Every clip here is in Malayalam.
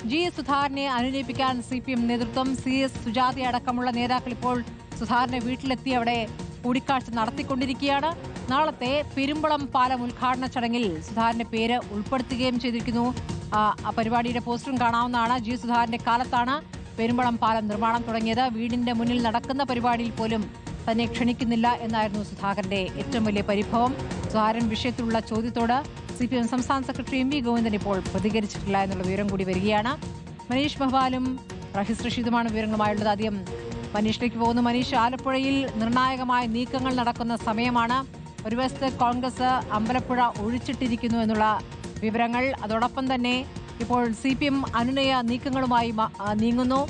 ജി സുധാകരനെ അനുനയിപ്പിക്കാൻ CPM നേതൃത്വം CS സുജാത അടക്കമുള്ള നേതാക്കൾ ഇപ്പോൾ സുധാകരനെ വീട്ടിലെത്തി അവിടെ കൂടിക്കാഴ്ച നടത്തിക്കൊണ്ടിരിക്കുകയാണ്. നാളത്തെ പെരുമ്പളം പാലം ഉദ്ഘാടന ചടങ്ങിൽ സുധാകരന്റെ പേര് ഉൾപ്പെടുത്തുകയും ചെയ്തിരിക്കുന്നു. ആ പരിപാടിയുടെ പോസ്റ്ററും കാണാവുന്നതാണ്. ജി സുധാകരന്റെ കാലത്താണ് പെരുമ്പളം പാലം നിർമ്മാണം തുടങ്ങിയത്. വീടിന്റെ മുന്നിൽ നടക്കുന്ന പരിപാടിയിൽ പോലും തന്നെ ക്ഷണിക്കുന്നില്ല എന്നായിരുന്നു സുധാകരന്റെ ഏറ്റവും വലിയ പരിഭവം. സുധാകരൻ വിഷയത്തിലുള്ള ചോദ്യത്തോട് CPM സംസ്ഥാന സെക്രട്ടറി MV ഗോവിന്ദൻ ഇപ്പോൾ പ്രതികരിച്ചിട്ടില്ല എന്നുള്ള വിവരം കൂടി വരികയാണ്. മനീഷ് ബഹ്വാലും റഹീസ് റഷീദുമാണ് വിവരങ്ങളുമായുള്ളത്. ആദ്യം മനീഷിലേക്ക് പോകുന്നു. മനീഷ്, ആലപ്പുഴയിൽ നിർണായകമായ നീക്കങ്ങൾ നടക്കുന്ന സമയമാണ്. ഒരു വശത്ത് കോൺഗ്രസ് അമ്പലപ്പുഴ ഒഴിച്ചിട്ടിരിക്കുന്നു എന്നുള്ള വിവരങ്ങൾ, അതോടൊപ്പം തന്നെ ഇപ്പോൾ CPM അനുനയ നീക്കങ്ങളുമായി നീങ്ങുന്നു.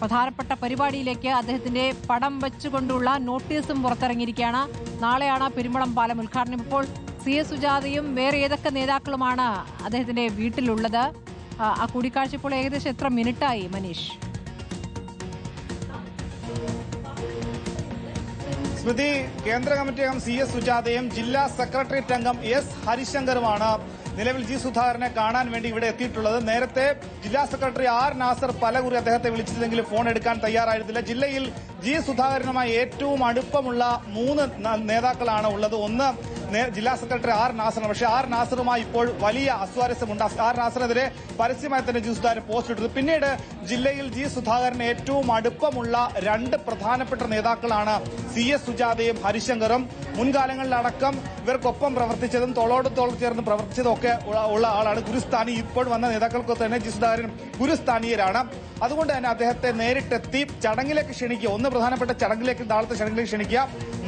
പ്രധാനപ്പെട്ട പരിപാടിയിലേക്ക് അദ്ദേഹത്തിന്റെ പടം വെച്ചുകൊണ്ടുള്ള നോട്ടീസും പുറത്തിറങ്ങിയിരിക്കുകയാണ്. നാളെയാണ് പെരുമ്പളം പാലം ഉദ്ഘാടനം. ഇപ്പോൾ CS സുജാതയും വേറെ ഏതൊക്കെ നേതാക്കളുമാണ് അദ്ദേഹത്തിന്റെ വീട്ടിലുള്ളത്? ആ കൂടിക്കാഴ്ച ഇപ്പോൾ ഏകദേശം എത്ര മിനിറ്റായി മനീഷ്? സ്മൃതി, കേന്ദ്ര കമ്മിറ്റി അംഗം CS സുജാതയും ജില്ലാ സെക്രട്ടേറിയറ്റ് അംഗം S ഹരിശങ്കറുമാണ് നിലവിൽ ജി സുധാകരനെ കാണാൻ വേണ്ടി ഇവിടെ എത്തിയിട്ടുള്ളത്. നേരത്തെ ജില്ലാ സെക്രട്ടറി R നാസർ പലകുറി അദ്ദേഹത്തെ വിളിച്ചിരുന്നെങ്കിലും ഫോൺ എടുക്കാൻ തയ്യാറായിരുന്നില്ല. ജില്ലയിൽ ജി സുധാകരനുമായി ഏറ്റവും അടുപ്പമുള്ള 3 നേതാക്കളാണ് ഉള്ളത്. ഒന്ന് ജില്ലാ സെക്രട്ടറി R നാസറാണ്. പക്ഷേ R നാസറുമായി ഇപ്പോൾ വലിയ അസ്വാരസ്യമുണ്ട്. R നാസറിനെതിരെ പരസ്യമായി തന്നെ ജി സുധാകരൻ പോസ്റ്റ് ഇട്ടത്. പിന്നീട് ജില്ലയിൽ ജി സുധാകരന് ഏറ്റവും അടുപ്പമുള്ള 2 പ്രധാനപ്പെട്ട നേതാക്കളാണ് CS സുജാതയും ഹരിശങ്കറും. മുൻകാലങ്ങളിലടക്കം ഇവർക്കൊപ്പം പ്രവർത്തിച്ചതും തോളോട് തോൾ ചേർന്ന് പ്രവർത്തിച്ചതും ഒക്കെ ഉള്ള ആളാണ് ഗുരുസ്ഥാനി. ഇപ്പോൾ വന്ന നേതാക്കൾക്ക് തന്നെ ജി സുധാകരൻ ഗുരുസ്ഥാനീയരാണ്. അതുകൊണ്ട് തന്നെ അദ്ദേഹത്തെ നേരിട്ടെത്തി ചടങ്ങിലേക്ക് ക്ഷണിക്കുക. ഒന്ന് പ്രധാനപ്പെട്ട ചടങ്ങിലേക്ക്, നാളത്തെ ചടങ്ങിലേക്ക് ക്ഷണിക്കുക.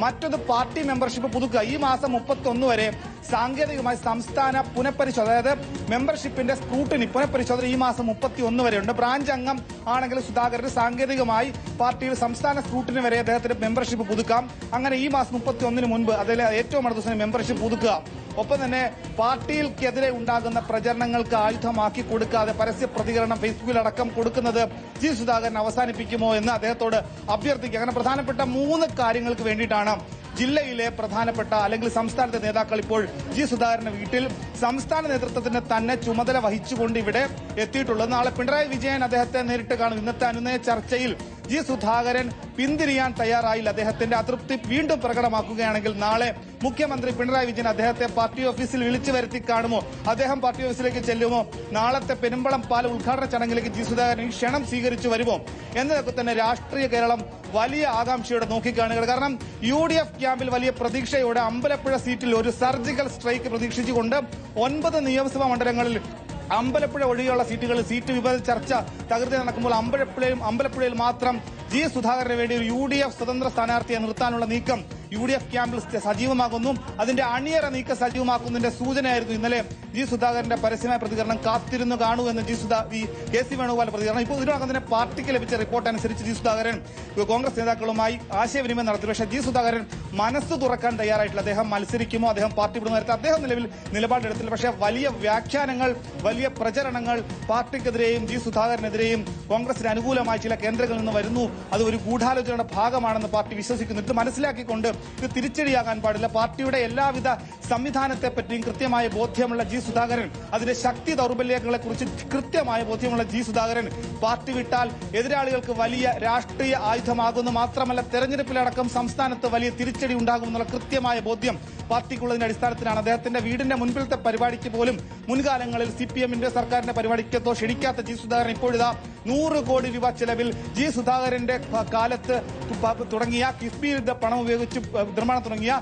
മറ്റൊന്ന് പാർട്ടി മെമ്പർഷിപ്പ് പുതുക്കുക. ഈ മാസം 31 വരെ സാങ്കേതികമായി സംസ്ഥാന പുനഃപരിശോധന, അതായത് മെമ്പർഷിപ്പിന്റെ സ്ക്രൂട്ടിനി പുനഃപരിശോധന ഈ മാസം 31 വരെ ഉണ്ട്. ബ്രാഞ്ച് അംഗം ആണെങ്കിൽ സുധാകരന് സാങ്കേതികമായി പാർട്ടിയിൽ സംസ്ഥാന സ്ക്രൂട്ടിനി വരെ അദ്ദേഹത്തിന്റെ മെമ്പർഷിപ്പ് പുതുക്കാം. അങ്ങനെ ഈ മാസം 31 മുൻപ് അതിൽ ഏറ്റവും അടുത്ത ദിവസം മെമ്പർഷിപ്പ് പുതുക്കുക. ഒപ്പം തന്നെ പാർട്ടിയിൽക്കെതിരെ ഉണ്ടാകുന്ന പ്രചരണങ്ങൾക്ക് ആയുധമാക്കി കൊടുക്കാതെ പരസ്യ പ്രതികരണം ഫേസ്ബുക്കിലടക്കം കൊടുക്കുന്നത് ജി സുധാകരൻ അവസാനിപ്പിക്കുമോ എന്ന് അദ്ദേഹത്തോട് അഭ്യർത്ഥിക്കുക. അങ്ങനെ പ്രധാനപ്പെട്ട 3 കാര്യങ്ങൾക്ക് വേണ്ടിയിട്ടാണ് ജില്ലയിലെ പ്രധാനപ്പെട്ട അല്ലെങ്കിൽ സംസ്ഥാനത്തെ നേതാക്കൾ ഇപ്പോൾ ജി സുധാകരന്റെ വീട്ടിൽ സംസ്ഥാന നേതൃത്വത്തിന് തന്നെ ചുമതല വഹിച്ചുകൊണ്ട് ഇവിടെ എത്തിയിട്ടുള്ളത്. നാളെ പിണറായി വിജയൻ അദ്ദേഹത്തെ നേരിട്ട് കാണും. ഇന്നത്തെ അനുനയ ചർച്ചയിൽ ജി സുധാകരൻ പിന്തിരിയാൻ തയ്യാറായില്ല. അദ്ദേഹത്തിന്റെ അതൃപ്തി വീണ്ടും പ്രകടമാക്കുകയാണെങ്കിൽ നാളെ മുഖ്യമന്ത്രി പിണറായി വിജയൻ അദ്ദേഹത്തെ പാർട്ടി ഓഫീസിൽ വിളിച്ചു വരുത്തി കാണുമോ? അദ്ദേഹം പാർട്ടി ഓഫീസിലേക്ക് ചെല്ലുമോ? നാളത്തെ പെരുമ്പളം പാലം ഉദ്ഘാടന ചടങ്ങിലേക്ക് ജി സുധാകരൻ ക്ഷണം സ്വീകരിച്ചു വരുമോ എന്നതൊക്കെ തന്നെ രാഷ്ട്രീയ കേരളം വലിയ ആകാംക്ഷയോടെ നോക്കിക്കാണുക. കാരണം UDF ക്യാമ്പിൽ വലിയ പ്രതീക്ഷയോടെ അമ്പലപ്പുഴ സീറ്റിൽ ഒരു സർജിക്കൽ സ്ട്രൈക്ക് പ്രതീക്ഷിച്ചുകൊണ്ട് 9 നിയമസഭാ മണ്ഡലങ്ങളിൽ അമ്പലപ്പുഴ ഒഴികെയുള്ള സീറ്റുകളിൽ സീറ്റ് വിഭജന ചർച്ച തകൃതി നടക്കുമ്പോൾ അമ്പലപ്പുഴയിൽ മാത്രം ജി സുധാകരന് വേണ്ടി ഒരു UDF സ്വതന്ത്ര സ്ഥാനാർത്ഥിയെ നിർത്താനുള്ള നീക്കം UDF ക്യാമ്പിൽ സജീവമാകുന്നു. അതിന്റെ അണിയറ നീക്കം സജീവമാക്കുന്നതിന്റെ സൂചനയായിരുന്നു ഇന്നലെ ജി സുധാകരന്റെ പരസ്യമായ പ്രതികരണം. കാത്തിരുന്നു കാണൂ എന്ന് KC വേണുഗോപാൽ പ്രതികരണം. ഇപ്പോൾ ഇതിനകം തന്നെ പാർട്ടിക്ക് ലഭിച്ച റിപ്പോർട്ട് അനുസരിച്ച് ജി സുധാകരൻ കോൺഗ്രസ് നേതാക്കളുമായി ആശയവിനിമയം നടത്തി. പക്ഷേ ജി സുധാകരൻ മനസ്സ് തുറക്കാൻ തയ്യാറായിട്ടില്ല. അദ്ദേഹം മത്സരിക്കുമോ, അദ്ദേഹം പാർട്ടി വിടുന്ന നേരത്തെ അദ്ദേഹം നിലവിൽ നിലപാടെടുത്തില്ല. പക്ഷേ വലിയ വ്യാഖ്യാനങ്ങൾ, വലിയ പ്രചരണങ്ങൾ പാർട്ടിക്കെതിരെയും ജി സുധാകരനെതിരെയും കോൺഗ്രസിന് അനുകൂലമായി ചില കേന്ദ്രങ്ങളിൽ നിന്ന് വരുന്നു. അത് ഒരു ഗൂഢാലോചനയുടെ ഭാഗമാണെന്ന് പാർട്ടി വിശ്വസിക്കുന്നു. ഇത് മനസ്സിലാക്കിക്കൊണ്ട് ഇത് തിരിച്ചടിയാകാൻ പാടില്ല. പാർട്ടിയുടെ എല്ലാവിധ സംവിധാനത്തെ പറ്റിയും കൃത്യമായ ബോധ്യമുള്ള ജി സുധാകരൻ, അതിന്റെ ശക്തി ദൗർബല്യങ്ങളെ കുറിച്ച് കൃത്യമായ ബോധ്യമുള്ള ജി സുധാകരൻ പാർട്ടി വിട്ടാൽ എതിരാളികൾക്ക് വലിയ രാഷ്ട്രീയ ആയുധമാകുന്നു. മാത്രമല്ല തെരഞ്ഞെടുപ്പിലടക്കം സംസ്ഥാനത്ത് വലിയ തിരിച്ചടി ഉണ്ടാകുമെന്നുള്ള കൃത്യമായ ബോധ്യം പാർട്ടിക്കുള്ളതിന്റെ അടിസ്ഥാനത്തിലാണ് അദ്ദേഹത്തിന്റെ വീടിന്റെ മുൻപിലത്തെ പരിപാടിക്ക് പോലും മുൻകാലങ്ങളിൽ CPMന്റെ സർക്കാരിന്റെ പരിപാടിക്കോ ക്ഷണിക്കാത്ത ജി സുധാകരൻ ഇപ്പോഴിതാ 100 കോടി രൂപ ചെലവിൽ ജി സുധാകരന്റെ കാലത്ത് തുടങ്ങിയ കിഫ്ബിയുടെ പണം ഉപയോഗിച്ച് നിർമ്മാണം തുടങ്ങിയ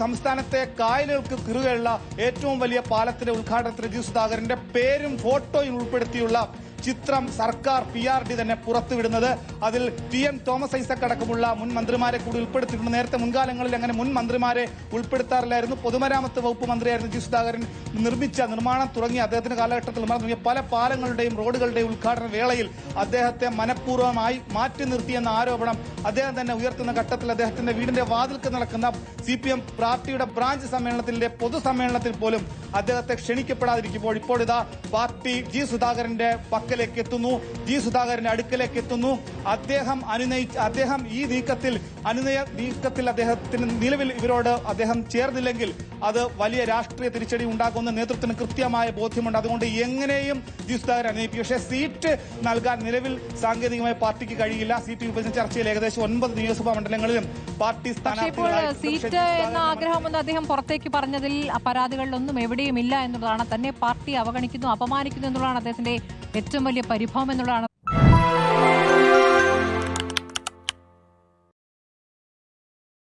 സംസ്ഥാനത്തെ കായലുകൾക്ക് കുറുകെയുള്ള ഏറ്റവും വലിയ പാലത്തിന്റെ ഉദ്ഘാടനത്തിന് ജി സുധാകരന്റെ പേരും ഫോട്ടോയും ഉൾപ്പെടുത്തിയുള്ള ചിത്രം സർക്കാർ PRD തന്നെ പുറത്തുവിടുന്നത്. അതിൽ TN തോമസ് ഐസക് അടക്കമുള്ള മുൻ മന്ത്രിമാരെ കൂടി ഉൾപ്പെടുത്തിയിട്ടുണ്ട്. നേരത്തെ മുൻകാലങ്ങളിൽ അങ്ങനെ മുൻ മന്ത്രിമാരെ ഉൾപ്പെടുത്താറില്ലായിരുന്നു. പൊതുമരാമത്ത് വകുപ്പ് മന്ത്രിയായിരുന്നു ജി സുധാകരൻ. നിർമ്മാണം തുടങ്ങിയ അദ്ദേഹത്തിന്റെ കാലഘട്ടത്തിൽ നിർമ്മാണം തുടങ്ങിയ പല പാലങ്ങളുടെയും റോഡുകളുടെയും ഉദ്ഘാടന വേളയിൽ അദ്ദേഹത്തെ മനഃപൂർവ്വമായി മാറ്റി നിർത്തിയെന്ന ആരോപണം അദ്ദേഹം തന്നെ ഉയർത്തുന്ന ഘട്ടത്തിൽ അദ്ദേഹത്തിന്റെ വീടിന്റെ വാതിൽക്ക് നടക്കുന്ന CPM പാർട്ടിയുടെ ബ്രാഞ്ച് സമ്മേളനത്തിന്റെ പൊതുസമ്മേളനത്തിൽ പോലും അദ്ദേഹത്തെ ക്ഷണിക്കപ്പെടാതിരിക്കുമ്പോൾ ഇപ്പോഴിതാ പാർട്ടി ജി സുധാകരന്റെ പക്കൽ അടുക്കലേക്ക് എത്തുന്നു, ജി സുധാകരന്റെ അടുക്കലേക്ക് എത്തുന്നു. അദ്ദേഹം ഈ നീക്കത്തിൽ അദ്ദേഹത്തിന് നിലവിൽ ഇവരോട് അദ്ദേഹം ചേർന്നില്ലെങ്കിൽ അത് വലിയ രാഷ്ട്രീയ തിരിച്ചടി ഉണ്ടാകുമെന്ന് നേതൃത്വത്തിന് കൃത്യമായ ബോധ്യമുണ്ട്. അതുകൊണ്ട് എങ്ങനെയും ജി സുധാകരൻ അനുനയിപ്പിക്കും. പക്ഷേ സീറ്റ് നൽകാൻ നിലവിൽ സാങ്കേതികമായി പാർട്ടിക്ക് കഴിയില്ല. സീറ്റ് വിഭജന ചർച്ചയിൽ ഏകദേശം 9 നിയമസഭാ മണ്ഡലങ്ങളിലും പാർട്ടി സീറ്റ് എന്ന ആഗ്രഹമൊന്നും അദ്ദേഹം പുറത്തേക്ക് പറഞ്ഞതിൽ പരാതികളിലൊന്നും എവിടെയും ഇല്ല എന്നുള്ളതാണ്. തന്നെ പാർട്ടി അവഗണിക്കുന്നു, അപമാനിക്കുന്നു എന്നുള്ളതാണ് അദ്ദേഹത്തിന്റെ ഏറ്റവും വലിയ പരിഭവം എന്നുള്ളതാണ്.